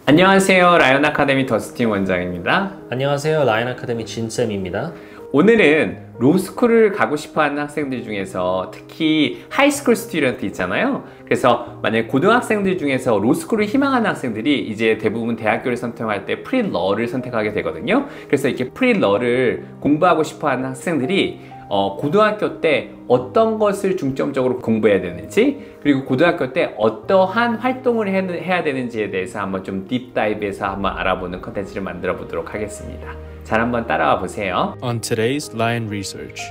안녕하세요. 라이언 아카데미 더스틴 원장입니다. 안녕하세요. 라이언 아카데미 진쌤입니다. 오늘은 로스쿨을 가고 싶어하는 학생들 중에서 특히 하이스쿨 스튜던트 있잖아요. 그래서 만약에 고등학생들 중에서 로스쿨을 희망하는 학생들이 이제 대부분 대학교를 선택할 때 프리러를 선택하게 되거든요. 그래서 이렇게 프리러를 공부하고 싶어하는 학생들이 고등학교 때 어떤 것을 중점적으로 공부해야 되는지, 그리고 고등학교 때 어떠한 활동을 해야 되는지에 대해서 한번 좀 딥다이브해서 한번 알아보는 컨텐츠를 만들어 보도록 하겠습니다. 잘 한번 따라와 보세요. On today's Lion Research.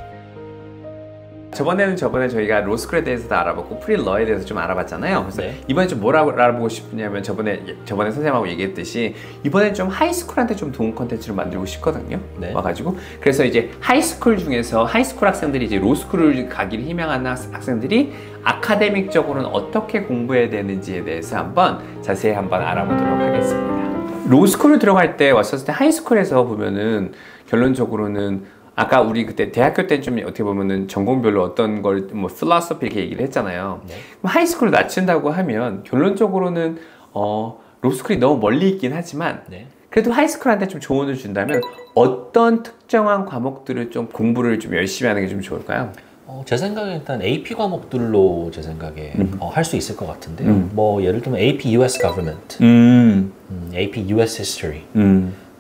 저번에 저희가 로스쿨에 대해서도 알아봤고 프리러에 대해서 좀 알아봤잖아요. 그래서 네. 이번에 좀 뭘 알아보고 싶냐면 저번에 선생님하고 얘기했듯이 이번엔 좀 하이스쿨한테 좀 좋은 컨텐츠를 만들고 싶거든요. 네. 와가지고 그래서 이제 하이스쿨 중에서 하이스쿨 학생들이 이제 로스쿨을 가기를 희망하는 학생들이 아카데믹적으로는 어떻게 공부해야 되는지에 대해서 한번 자세히 한번 알아보도록 하겠습니다. 로스쿨을 들어갈 때 왔었을 때 하이스쿨에서 보면은 결론적으로는 아까 우리 그때 대학교 때는 좀 어떻게 보면은 전공별로 어떤 걸 뭐 필로소피 이렇게 얘기를 했잖아요. 네. 그럼 하이스쿨을 낮춘다고 하면 결론적으로는 로스쿨이 너무 멀리 있긴 하지만 네. 그래도 하이스쿨한테 좀 조언을 준다면 어떤 특정한 과목들을 좀 공부를 좀 열심히 하는 게 좀 좋을까요? 제 생각에 일단 AP 과목들로 제 생각에 할 수 있을 것 같은데요. 뭐 예를 들면 AP US Government, AP US History,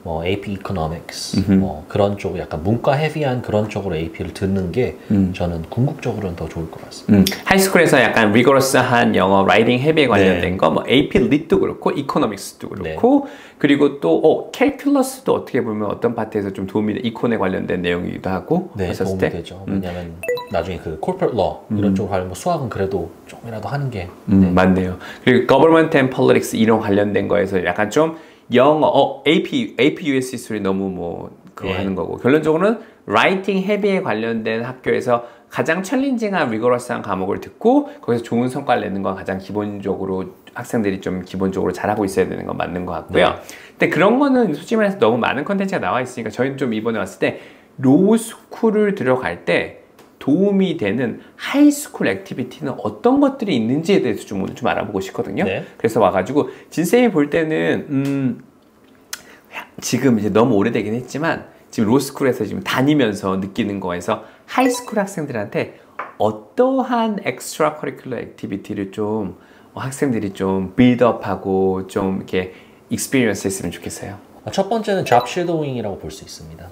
뭐 AP Economics, 뭐 그런 쪽 약간 문과 헤비한 그런 쪽으로 AP를 듣는 게 저는 궁극적으로는 더 좋을 것 같습니다. 하이스쿨에서 약간 리거러스한 영어, 라이팅 헤비에 관련된 네. 거, 뭐 AP Lit도 그렇고, 이코노믹스도 그렇고, 그리고 또 캘큘러스도 어떻게 보면 어떤 파트에서 좀 도움이 돼, 이콘에 관련된 내용이기도 하고, 네, 했었을 도움이 때. 되죠. 왜냐하면 나중에 그 corporate law 이런 쪽으로 하면 뭐 수학은 그래도 조금이라도 하는 게 네. 맞네요. 그리고 Government and Politics 이런 관련된 거에서 약간 좀 영어, AP US History 너무 뭐 그거 하는 거고, 결론적으로는 라이팅 헤비에 관련된 학교에서 가장 챌린징한 리거러스한 과목을 듣고 거기서 좋은 성과를 내는 건 가장 기본적으로 학생들이 좀 기본적으로 잘하고 있어야 되는 건 맞는 것 같고요. 근데 그런 거는 솔직히 말해서 너무 많은 컨텐츠가 나와 있으니까 저희는 좀 이번에 왔을 때 로스쿨을 들어갈 때 도움이 되는 하이스쿨 액티비티는 어떤 것들이 있는지에 대해서 좀 오늘 좀 알아보고 싶거든요. 네. 그래서 와가지고 진쌤이 볼 때는 지금 이제 너무 오래되긴 했지만 지금 로스쿨에서 지금 다니면서 느끼는 거에서 하이스쿨 학생들한테 어떠한 엑스트라 커리큘러 액티비티를 좀 학생들이 좀 빌드업하고 좀 이렇게 익스피리언스 했으면 좋겠어요. 첫 번째는 job shadowing이라고 볼 수 있습니다.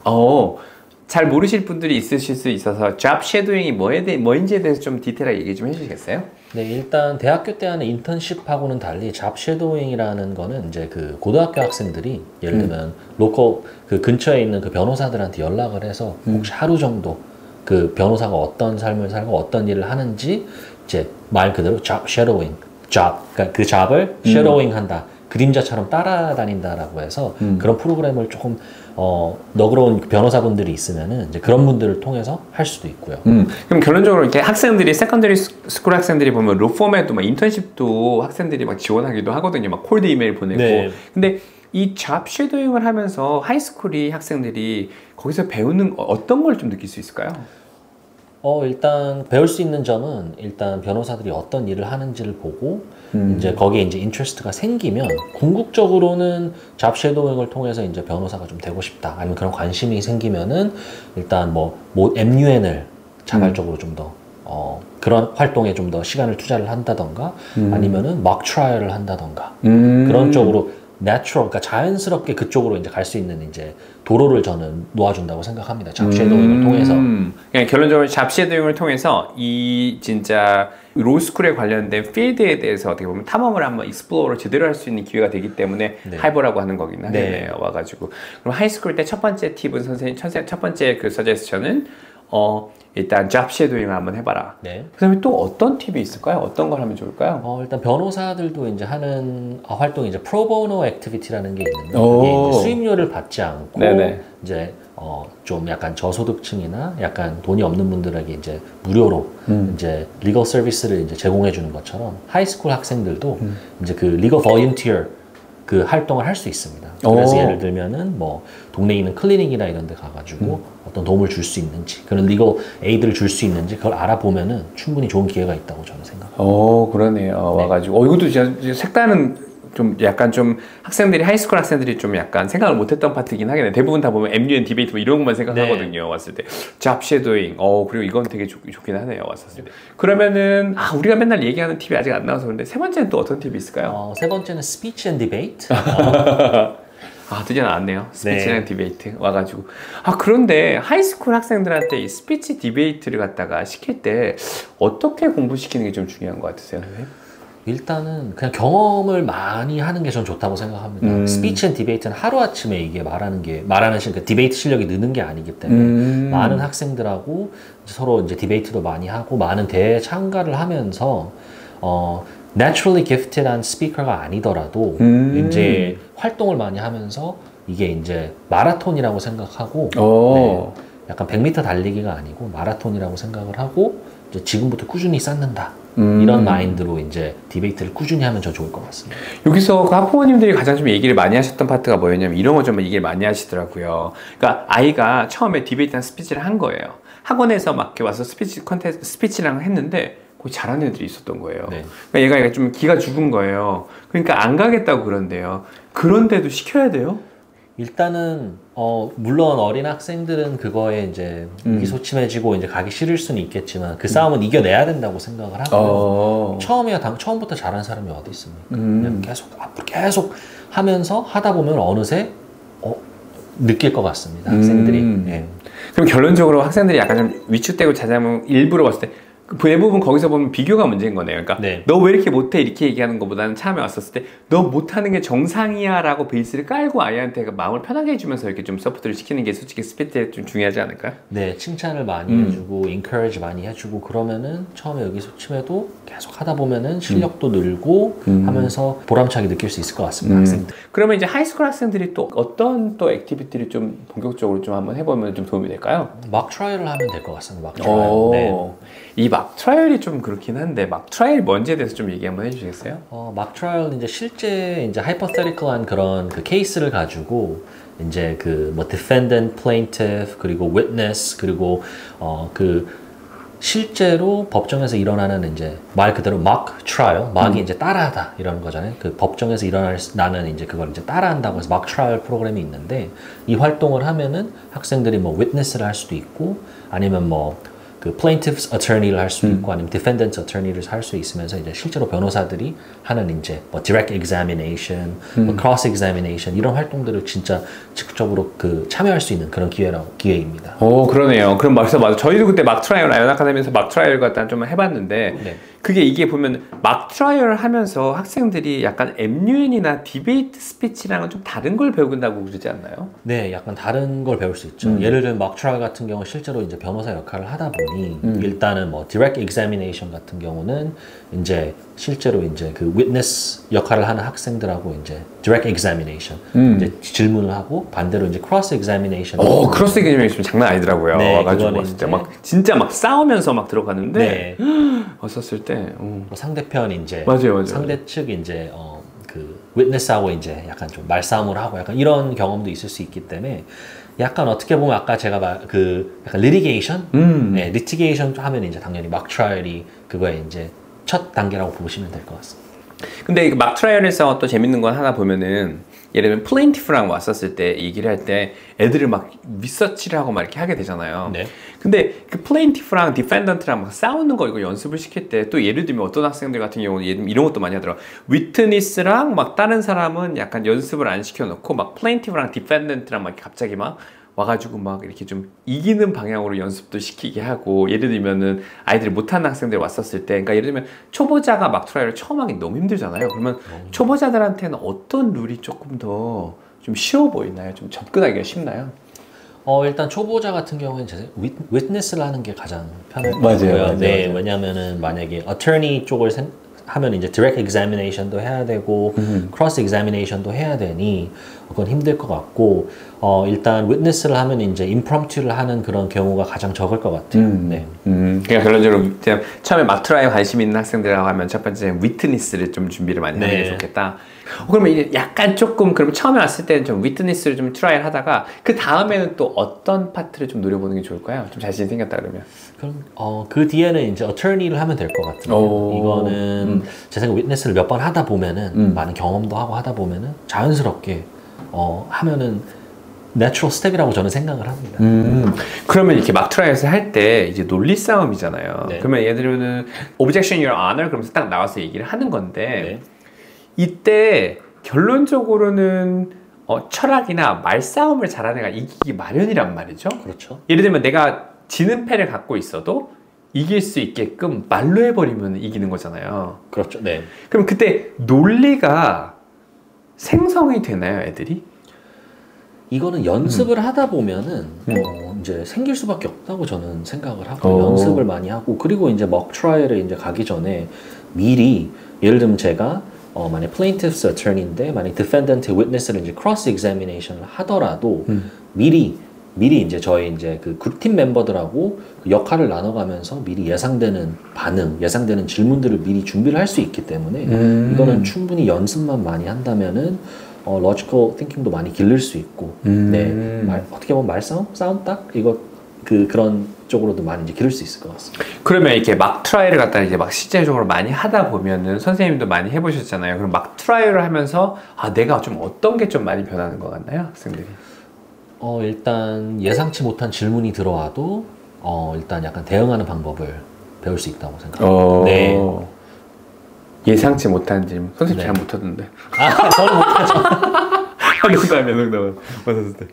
잘 모르실 분들이 있으실 수 있어서 잡 쉐도잉이 뭐인지에 대해서 좀 디테일하게 얘기 좀 해주시겠어요? 네, 일단 대학교 때 하는 인턴십하고는 달리 잡 쉐도잉이라는 거는 이제 그 고등학교 학생들이 예를 들면 로컬 그 근처에 있는 그 변호사들한테 연락을 해서 혹시 하루 정도 그 변호사가 어떤 삶을 살고 어떤 일을 하는지 이제 말 그대로 잡 쉐도잉, 그러니까 그 잡을 쉐도잉 한다. 그림자처럼 따라다닌다라고 해서 그런 프로그램을 조금 너그러운 변호사분들이 있으면은 이제 그런 분들을 통해서 할 수도 있고요. 그럼 결론적으로 이렇게 학생들이 세컨더리 스쿨 학생들이 보면 로펌에도 막 인턴십도 학생들이 막 지원하기도 하거든요. 막 콜드 이메일 보내고. 네. 근데 이 잡 쉐도잉을 하면서 하이스쿨이 학생들이 거기서 배우는 어떤 걸 좀 느낄 수 있을까요? 일단 배울 수 있는 점은 일단 변호사들이 어떤 일을 하는지를 보고 이제 거기에 이제 인트레스트가 생기면 궁극적으로는 잡 쉐도잉을 통해서 이제 변호사가 좀 되고 싶다 아니면 그런 관심이 생기면은 일단 뭐 MUN을 자발적으로 좀 더 그런 활동에 좀 더 시간을 투자를 한다던가 아니면은 mock trial을 한다던가 그런 쪽으로 natural, 그러니까 자연스럽게 그쪽으로 이제 갈 수 있는 이제 도로를 저는 놓아준다고 생각합니다. 잡 쉐도잉을 통해서. 그냥 결론적으로 잡 쉐도잉을 통해서 이 진짜 로스쿨에 관련된 필드에 대해서 어떻게 보면 탐험을 한번 익스플로어를 제대로 할 수 있는 기회가 되기 때문에 네. 하이버라고 하는 거긴 하겠네요. 네. 와가지고 그럼 하이스쿨 때 첫 번째 팁은 선생님 첫 번째 그 서제스션은 일단 잡 쉐도잉을 한번 해봐라. 네. 그다음에 또 어떤 팁이 있을까요? 어떤 걸 하면 좋을까요? 일단 변호사들도 이제 하는 활동이 이제 프로보노 액티비티라는 게 있는데 오. 이게 이제 수임료를 받지 않고 네네. 이제 좀 약간 저소득층이나 약간 돈이 없는 분들에게 이제 무료로 이제 리걸 서비스를 이제 제공해 주는 것처럼 하이스쿨 학생들도 이제 그 리걸 volunteer 그 활동을 할 수 있습니다. 그래서 예를 들면은 뭐 동네에 있는 클리닉이나 이런 데 가가지고 어떤 도움을 줄 수 있는지 그런 리걸 에이드를 줄 수 있는지 그걸 알아보면은 충분히 좋은 기회가 있다고 저는 생각합니다. 그러네요. 네. 와가지고 이것도 진짜 색다른 좀 약간 좀 학생들이 하이스쿨 학생들이 좀 약간 생각을 못했던 파트이긴 하겠네. 대부분 다 보면 MUN 디베이트 뭐 이런 것만 생각하거든요. 네. 왔을 때 잡 쉐도잉. 그리고 이건 되게 좋긴 하네요. 왔었을 때. 그러면은 우리가 맨날 얘기하는 팁이 아직 안 나와서 그런데 세 번째는 또 어떤 팁이 있을까요? 세 번째는 스피치 앤 디베이트. 드디어 나왔네요. 스피치랑 디베이트 와가지고. 그런데 하이스쿨 학생들한테 이 스피치 디베이트를 갖다가 시킬 때 어떻게 공부시키는 게 좀 중요한 것 같으세요, 선생님? 일단은 그냥 경험을 많이 하는 게 전 좋다고 생각합니다. 스피치 앤 디베이트는 하루아침에 이게 말하는 그러니까 디베이트 실력이 느는 게 아니기 때문에 많은 학생들하고 서로 이제 디베이트도 많이 하고 많은 대회에 참가를 하면서 naturally gifted한 스피커가 아니더라도 이제 활동을 많이 하면서 이게 이제 마라톤이라고 생각하고 네, 약간 100m 달리기가 아니고 마라톤이라고 생각을 하고 이제 지금부터 꾸준히 쌓는다. 이런 마인드로 이제 디베이트를 꾸준히 하면 저 좋을 것 같습니다. 여기서 그 학부모님들이 가장 좀 얘기를 많이 하셨던 파트가 뭐였냐면 이런 거 좀 얘기를 많이 하시더라고요. 그러니까 아이가 처음에 디베이트한 스피치를 한 거예요. 학원에서 막 이렇게 와서 스피치랑 했는데 거기 잘하는 애들이 있었던 거예요. 네. 그러니까 얘가 좀 기가 죽은 거예요. 그러니까 안 가겠다고 그런대요. 그런데도 시켜야 돼요? 일단은 물론 어린 학생들은 그거에 이제 의기소침해지고 이제 가기 싫을 수는 있겠지만 그 싸움은 이겨내야 된다고 생각을 하고 처음부터 잘하는 사람이 어디 있습니까? 그냥 계속 앞으로 계속 하면서 하다 보면 어느새 느낄 것 같습니다. 학생들이. 예. 그럼 결론적으로 학생들이 약간 좀 위축되고 자자면 일부러 봤을 때 대부분 거기서 보면 비교가 문제인 거네요. 그러니까 네. 너 왜 이렇게 못해 이렇게 얘기하는 것보다는 처음에 왔었을 때 너 못하는 게 정상이야 라고 베이스를 깔고 아이한테 마음을 편하게 해주면서 이렇게 좀 서포트를 시키는 게 솔직히 스피드에 좀 중요하지 않을까요? 네, 칭찬을 많이 해주고 encourage 많이 해주고 그러면은 처음에 의기소침해도 계속 하다 보면은 실력도 늘고 하면서 보람차게 느낄 수 있을 것 같습니다. 학생들. 그러면 이제 하이스쿨 학생들이 또 어떤 또 액티비티를 좀 본격적으로 좀 한번 해보면 좀 도움이 될까요? 막 트라이얼을 하면 될 것 같습니다. 막 트라이얼. 네. 이 막 트라이얼이 좀 그렇긴 한데 막 트라이얼 뭔지에 대해서 좀 얘기 한번 해주시겠어요? 막 트라이얼 이제 실제 이제 hypothetical한 그런 그 케이스를 가지고 이제 그 뭐 defendant, plaintiff 그리고 witness 그리고 그 실제로 법정에서 일어나는 이제 말 그대로 mock trial, mock이 이제 따라하다 이런 거잖아요. 그 법정에서 일어나는 이제 그걸 이제 따라한다고 해서 mock trial 프로그램이 있는데 이 활동을 하면은 학생들이 뭐 witness를 할 수도 있고 아니면 뭐 그 plaintiff's attorney를 할 수도 있고 아니면 defendant's attorney를 할 수 있으면서 이제 실제로 변호사들이 하는 이제 뭐 direct examination, 뭐 cross examination 이런 활동들을 진짜 직접적으로 그 참여할 수 있는 그런 기회입니다. 그러네요. 그럼 맞아. 저희도 그때 막 트라이얼 아이언 아카데미에서 막 트라이얼 갖다 좀 해봤는데 네. 그게 이게 보면 막 트라이얼 하면서 학생들이 약간 MUN이나 디베이트 스피치랑은 좀 다른 걸 배운다고 그러지 않나요? 네, 약간 다른 걸 배울 수 있죠. 예를 들면 막 트라이얼 같은 경우 실제로 이제 변호사 역할을 하다 보니 일단은 뭐 direct examination 같은 경우는 이제 실제로 이제 그 witness 역할을 하는 학생들하고 이제 direct examination 이제 질문을 하고 반대로 이제 cross examination. 크로스 examination 장난 아니더라고요. 네, 와가지고 왔을 때 막 진짜 막 싸우면서 막 들어가는데 네. 왔었을 때 뭐 상대편 이제 맞아요. 상대 측 이제 그 witness하고 이제 약간 좀 말싸움을 하고 약간 이런 경험도 있을 수 있기 때문에 약간 어떻게 보면 아까 제가 그 약간 litigation, 네, litigation 하면 이제 당연히 mock trial이 그거에 이제 첫 단계라고 보시면 될 것 같습니다. 근데 막 트라이얼에서 또 재밌는 건 하나 보면은 예를 들면 플레인티프랑 왔었을 때 얘기를 할 때 애들을 막 리서치를 하고 막 이렇게 하게 되잖아요. 네. 근데 그 플레인티프랑 디펜던트랑 막 싸우는 거 이거 연습을 시킬 때 또 예를 들면 어떤 학생들 같은 경우는 이런 것도 많이 하더라고. 위트니스랑 막 다른 사람은 약간 연습을 안 시켜놓고 막 플레인티프랑 디펜던트랑 막 갑자기 막 와가지고 막 이렇게 좀 이기는 방향으로 연습도 시키게 하고 예를 들면은 아이들이 못하는 학생들이 왔었을 때 그러니까 예를 들면 초보자가 막 트라이얼을 처음 하기 너무 힘들잖아요. 그러면 초보자들한테는 어떤 룰이 조금 더 좀 쉬워 보이나요? 좀 접근하기가 쉽나요? 일단 초보자 같은 경우는 이제 witness를 하는 게 가장 편할 것 맞아요, 같고요. 맞아요, 네, 맞아요. 왜냐면은 만약에 attorney 쪽을 하면 이제 direct examination도 해야 되고 cross examination도 해야 되니 그건 힘들 것 같고 일단 witness를 하면 이제 impromptu를 하는 그런 경우가 가장 적을 것 같아요. 네. 그러니까 결론적으로 처음에 막 트라이에 관심 있는 학생들하고 하면 첫 번째 위트니스를 좀 준비를 많이 하는 게 좋겠다. 그러면 이제 약간 조금 그럼 처음에 왔을 때는 좀 위트니스를 좀 트라이를 하다가 그 다음에는 또 어떤 파트를 좀 노려보는 게 좋을까요? 좀 자신이 생겼다 그러면. 그럼 그 뒤에는 이제 어터니를 하면 될 것 같아요. 이거는 제 생각 위트니스를 몇 번 하다 보면은 많은 경험도 하고 하다 보면은 자연스럽게 하면은 내추럴 스텝이라고 저는 생각을 합니다. 그러면 이렇게 막 트라이에서 할 때 이제 논리 싸움이잖아요. 네. 그러면 예를 들면은 objection your honor 그러면서 딱 나와서 얘기를 하는 건데 네. 이때 결론적으로는 철학이나 말싸움을 잘하는 애가 이기기 마련이란 말이죠. 그렇죠. 예를 들면 내가 지는 패를 갖고 있어도 이길 수 있게끔 말로 해버리면 이기는 거잖아요. 그렇죠. 네. 그럼 그때 논리가 생성이 되나요, 애들이? 이거는 연습을 하다 보면은 이제 생길 수밖에 없다고 저는 생각을 하고 연습을 많이 하고 그리고 이제 먹 트라이얼에 이제 가기 전에 미리 예를 들면 제가 만약 plaintiff's attorney인데 만약 defendant witness를 이제 cross examination을 하더라도 미리 이제 저희 이제 그 팀 멤버들하고 그 역할을 나눠가면서 미리 예상되는 반응, 예상되는 질문들을 미리 준비를 할 수 있기 때문에 이거는 충분히 연습만 많이 한다면은 logical thinking도 많이 기를 수 있고, 네, 어떻게 보면 말싸움, 싸움 딱 이거 그런 쪽으로도 많이 이제 기를 수 있을 것 같습니다. 그러면 이렇게 막 트라이를 갖다 이제 막 실제적으로 많이 하다 보면은 선생님도 많이 해보셨잖아요. 그럼 막 트라이를 하면서 내가 좀 어떤 게 좀 많이 변하는 것 같나요, 학생들이? 일단 예상치 못한 질문이 들어와도 일단 약간 대응하는 방법을 배울 수 있다고 생각합니다. 네. 예상치 못한 질문. 선생님 네. 잘 못하던데. 저는 못하죠. 농담 왔었을 때.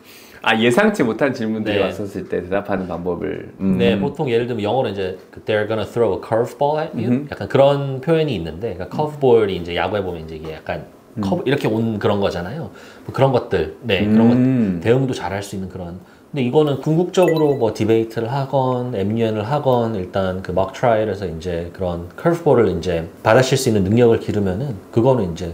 예상치 못한 질문들이 네. 왔었을 때 대답하는 방법을. 네, 보통 예를 들면 영어로 이제 they're gonna throw a curveball at you. 약간 그런 표현이 있는데, 그러니까 curveball이 이제 야구에 보면 이제 이게 약간 이렇게 온 그런 거잖아요. 뭐 그런 것들, 네, 그런 것 대응도 잘할 수 있는 그런. 근데 이거는 궁극적으로 뭐 디베이트를 하건 MUN을 하건 일단 그 mock trial에서 이제 그런 curveball을 이제 받아칠 수 있는 능력을 기르면은 그거는 이제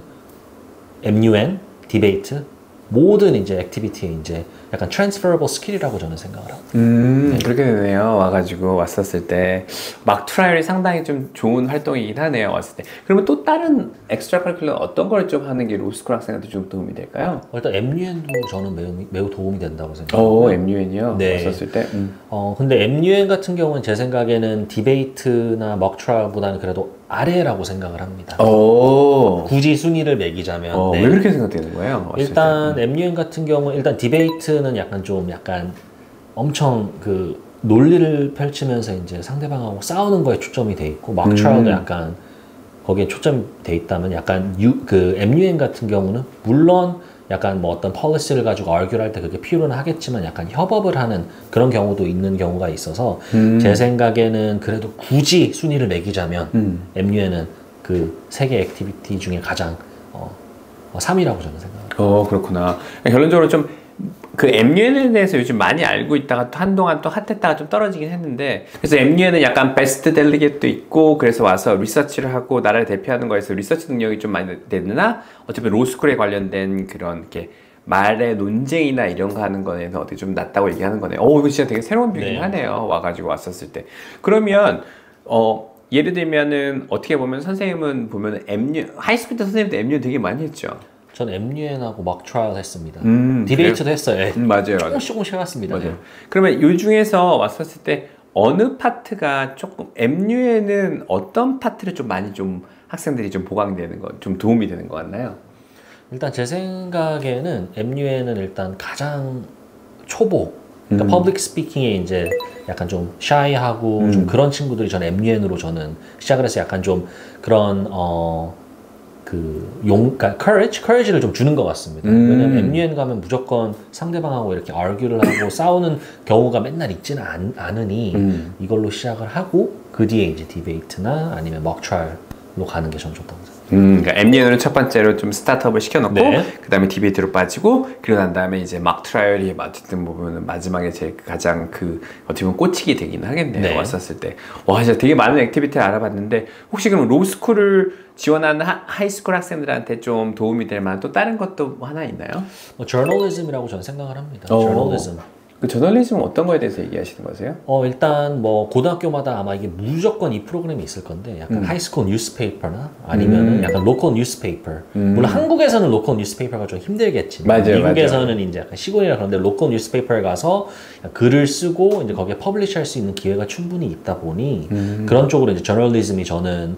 MUN, 디베이트 모든 이제 액티비티에 이제 약간 transferable skill이라고 저는 생각을 합니다. 그렇게 되네요. 와가지고 왔었을 때 막 트라이얼이 상당히 좀 좋은 활동이긴 하네요. 왔을 때. 그러면 또 다른 엑스트라 커리큘럼 어떤 걸 좀 하는 게 로스쿨 학생한테 좀 도움이 될까요? 일단 MUN도 저는 매우 도움이 된다고 생각합니다. MUN이요? 네. 왔었을 때? 근데 MUN 같은 경우는 제 생각에는 디베이트나 mock trial보다는 그래도 아래라고 생각을 합니다. 굳이 순위를 매기자면. 네. 왜 그렇게 생각되는 거예요? 일단 MUN 같은 경우 일단 디베이트는 약간 엄청 그 논리를 펼치면서 이제 상대방하고 싸우는 거에 초점이 돼 있고 mock trial도 약간 거기에 초점이 돼 있다면 약간 그 MUN 같은 경우는 물론 약간 뭐 어떤 폴리시를 가지고 argu를 할 때 그게 필요는 하겠지만 약간 협업을 하는 그런 경우도 있는 경우가 있어서 제 생각에는 그래도 굳이 순위를 매기자면 MUN은 그 세 개 액티비티 중에 가장 3위라고 저는 생각합니다. 그렇구나. 결론적으로 좀 그 MUN에 대해서 요즘 많이 알고 있다가 또 한동안 또 핫했다가 좀 떨어지긴 했는데 그래서 MUN은 약간 베스트 델리게트도 있고 그래서 와서 리서치를 하고 나라를 대표하는 거에서 리서치 능력이 좀 많이 되느나 어차피 로스쿨에 관련된 그런 이렇게 말의 논쟁이나 이런 거 하는 거에는 어떻게 좀 낫다고 얘기하는 거네요. 이거 진짜 되게 새로운 뷰긴 하네요. 와가지고 왔었을 때. 그러면 예를 들면은 어떻게 보면 선생님은 보면 하이스쿨 때 선생님도 MUN 되게 많이 했죠. 전 MUN하고 mock trial 했습니다. 그래요? 디베이트도 했어요. 맞아요. 조금씩 해왔습니다. 맞아요. 그러면 이 중에서 왔었을 때 어느 파트가 조금 MUN은 어떤 파트를 좀 많이 좀 학생들이 좀 보강되는 거, 좀 도움이 되는 것 같나요? 일단 제 생각에는 MUN은 일단 가장 초보, 그러니까 퍼블릭 스피킹에 이제 약간 좀 샤이하고 좀 그런 친구들이 저는 MUN으로 저는 시작을 해서 약간 좀 그런 그러니까 courage를 좀 주는 것 같습니다. 왜냐면 MUN 가면 무조건 상대방하고 이렇게 argue를 하고 싸우는 경우가 맨날 있지는 않으니 이걸로 시작을 하고 그 뒤에 이제 디베이트나 아니면 mock trial로 가는 게 저는 좋다고 생각합니다. 그러니까 MUN은 첫 번째로 좀 스타트업을 시켜놓고 네. 그 다음에 디베이트로 빠지고 그러고 난 다음에 이제 막 트라이얼이 어쨌든 보면 마지막에 제 가장 그 어떻게 보면 꽂히게 되긴 하겠네요. 네. 왔었을 때. 와 진짜 되게 많은 액티비티를 알아봤는데 혹시 그럼 로스쿨을 지원하는 하이스쿨 학생들한테 좀 도움이 될 만한 또 다른 것도 하나 있나요? journalism이라고 저는 생각을 합니다. journalism. 그 저널리즘은 어떤 거에 대해서 얘기하시는 거세요? 일단 뭐 고등학교마다 아마 이게 무조건 이 프로그램이 있을 건데 약간 하이스쿨 뉴스페이퍼나 아니면은 약간 로컬 뉴스페이퍼. 물론 한국에서는 로컬 뉴스페이퍼가 좀 힘들겠지만 맞아요, 미국에서는 맞아요. 이제 약간 시골이라 그런데 로컬 뉴스페이퍼에 가서 글을 쓰고 이제 거기에 퍼블리시할 수 있는 기회가 충분히 있다 보니 그런 쪽으로 이제 저널리즘이 저는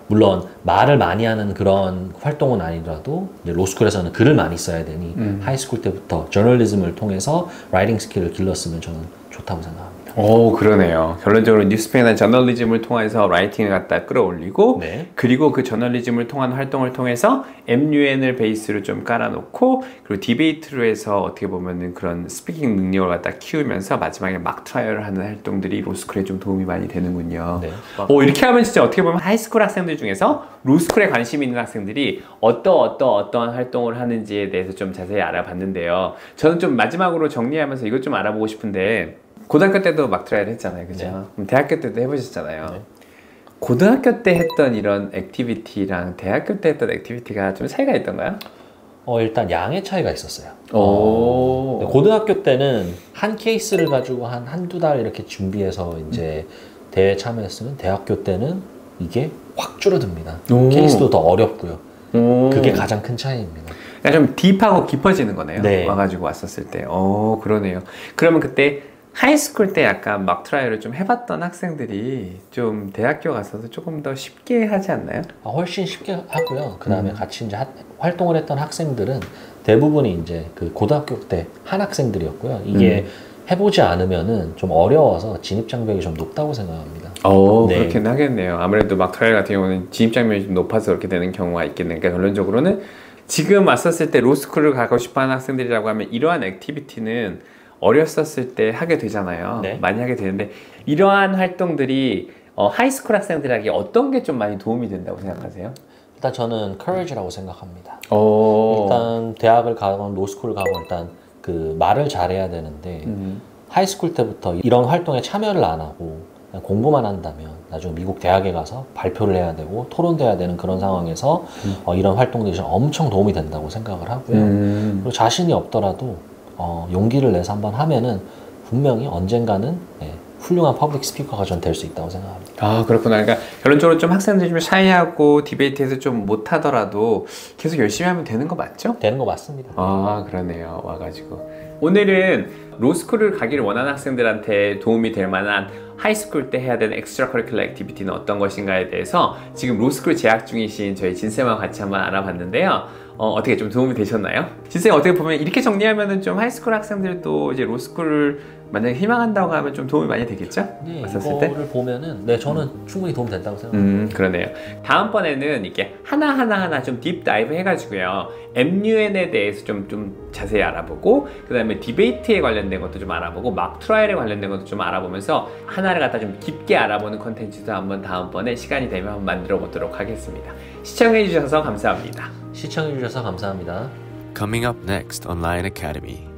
물론 말을 많이 하는 그런 활동은 아니더라도 이제 로스쿨에서는 글을 많이 써야 되니 하이스쿨 때부터 저널리즘을 통해서 라이팅 스킬을 길렀으면 저는 좋다고 생각합니다. 오, 그러네요. 결론적으로 뉴스페이나 저널리즘을 통해서 라이팅을 갖다 끌어올리고 네. 그리고 그 저널리즘을 통한 활동을 통해서 MUN을 베이스로 좀 깔아놓고 그리고 디베이트로 해서 어떻게 보면은 그런 스피킹 능력을 갖다 키우면서 마지막에 막 트라이얼을 하는 활동들이 로스쿨에 좀 도움이 많이 되는군요. 네. 오, 이렇게 하면 진짜 어떻게 보면 하이스쿨 학생들 중에서 로스쿨에 관심 있는 학생들이 어떠한 활동을 하는지에 대해서 좀 자세히 알아봤는데요. 저는 좀 마지막으로 정리하면서 이것 좀 알아보고 싶은데 고등학교 때도 막 트라이얼 했잖아요. 그죠? 네. 그럼 대학교 때도 해보셨잖아요. 네. 고등학교 때 했던 이런 액티비티랑 대학교 때 했던 액티비티가 좀 차이가 있던가요? 일단 양의 차이가 있었어요. 오. 고등학교 때는 한 케이스를 가지고 한두 달 이렇게 준비해서 이제 대회 참여했으면 대학교 때는 이게 확 줄어듭니다. 오. 케이스도 더 어렵고요. 오. 그게 가장 큰 차이입니다. 그러니까 좀 딥하고 깊어지는 거네요. 네. 와가지고 왔었을 때. 그러네요. 그러면 그때 하이스쿨 때 약간 막 트라이얼을 좀 해봤던 학생들이 좀 대학교 가서도 조금 더 쉽게 하지 않나요? 훨씬 쉽게 하고요. 그 다음에 같이 이제 활동을 했던 학생들은 대부분이 이제 그 고등학교 때 한 학생들이었고요. 이게 해보지 않으면은 좀 어려워서 진입 장벽이 좀 높다고 생각합니다. 네. 그렇긴 하겠네요. 아무래도 막 트라이얼 같은 경우는 진입 장벽이 좀 높아서 그렇게 되는 경우가 있겠네요. 그러니까 결론적으로는 지금 왔었을 때 로스쿨을 가고 싶어하는 학생들이라고 하면 이러한 액티비티는 어렸었을 때 하게 되잖아요. 네. 많이 하게 되는데 이러한 활동들이 하이스쿨 학생들에게 어떤 게 좀 많이 도움이 된다고 생각하세요? 일단 저는 courage라고 생각합니다. 오. 일단 대학을 가건 로스쿨을 가고 일단 그 말을 잘해야 되는데 하이스쿨 때부터 이런 활동에 참여를 안 하고 그냥 공부만 한다면 나중에 미국 대학에 가서 발표를 해야 되고 토론도 해야 되는 그런 상황에서 이런 활동들이 좀 엄청 도움이 된다고 생각을 하고요. 그리고 자신이 없더라도 용기를 내서 한번 하면은 분명히 언젠가는 훌륭한 퍼블릭 스피커가 전 될 수 있다고 생각합니다. 아, 그렇구나. 그러니까 결론적으로 좀 학생들이 좀 샤이하고 디베이트에서 좀 못하더라도 계속 열심히 하면 되는 거 맞죠? 되는 거 맞습니다. 아, 그러네요. 와가지고 오늘은 로스쿨을 가기를 원하는 학생들한테 도움이 될 만한 하이스쿨 때 해야 되는 엑스트라 커리큘러 액티비티는 어떤 것인가에 대해서 지금 로스쿨 재학 중이신 저희 진쌤과 같이 한번 알아봤는데요. 어떻게 좀 도움이 되셨나요? 진쌤 어떻게 보면 이렇게 정리하면은 좀 하이스쿨 학생들도 이제 로스쿨을 만약에 희망한다고 하면 좀 도움이 많이 되겠죠? 네, 왔었을 때? 이거를 보면은 저는 충분히 도움 된다고 생각합니다. 그러네요. 다음번에는 이렇게 하나하나 좀 딥다이브 해가지고요. MUN에 대해서 좀 자세히 알아보고 그 다음에 디베이트에 관련된 것도 좀 알아보고 막 트라이얼에 관련된 것도 좀 알아보면서 하나를 갖다 좀 깊게 알아보는 컨텐츠도 한번 다음번에 시간이 되면 한번 만들어 보도록 하겠습니다. 시청해 주셔서 감사합니다. 시청해 주셔서 감사합니다. Coming up next on Lion Academy.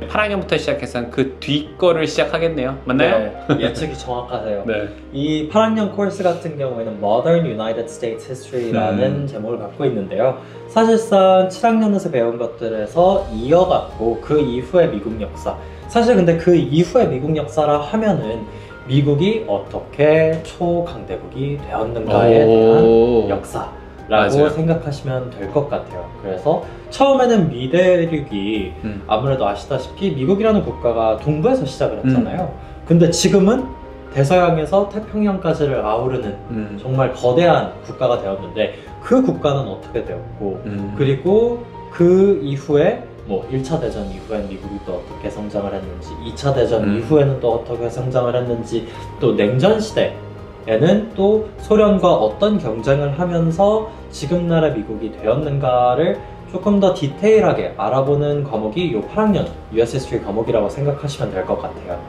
8학년부터 시작해서 그 뒷거를 시작하겠네요. 맞나요? 네, 예측이 정확하세요. 네. 이 8학년 코र्스 같은 경우에는 Modern United States History라는 제목을 갖고 있는데요. 사실상 7학년에서 배운 것들에서 이어갖고 그 이후의 미국 역사. 사실 근데 그 이후의 미국 역사라 하면은 미국이 어떻게 초강대국이 되었는가에 대한 역사. 라고 맞아요. 생각하시면 될 것 같아요. 그래서 처음에는 미대륙이 아무래도 아시다시피 미국이라는 국가가 동부에서 시작을 했잖아요. 근데 지금은 대서양에서 태평양까지를 아우르는 정말 거대한 국가가 되었는데 그 국가는 어떻게 되었고 그리고 그 이후에 뭐 1차 대전 이후엔 미국이 또 어떻게 성장을 했는지 2차 대전 이후에는 또 어떻게 성장을 했는지 또 냉전 시대 에는 또 소련과 어떤 경쟁을 하면서 지금 나라 미국이 되었는가를 조금 더 디테일하게 알아보는 과목이 이 8학년 US History 과목이라고 생각하시면 될 것 같아요.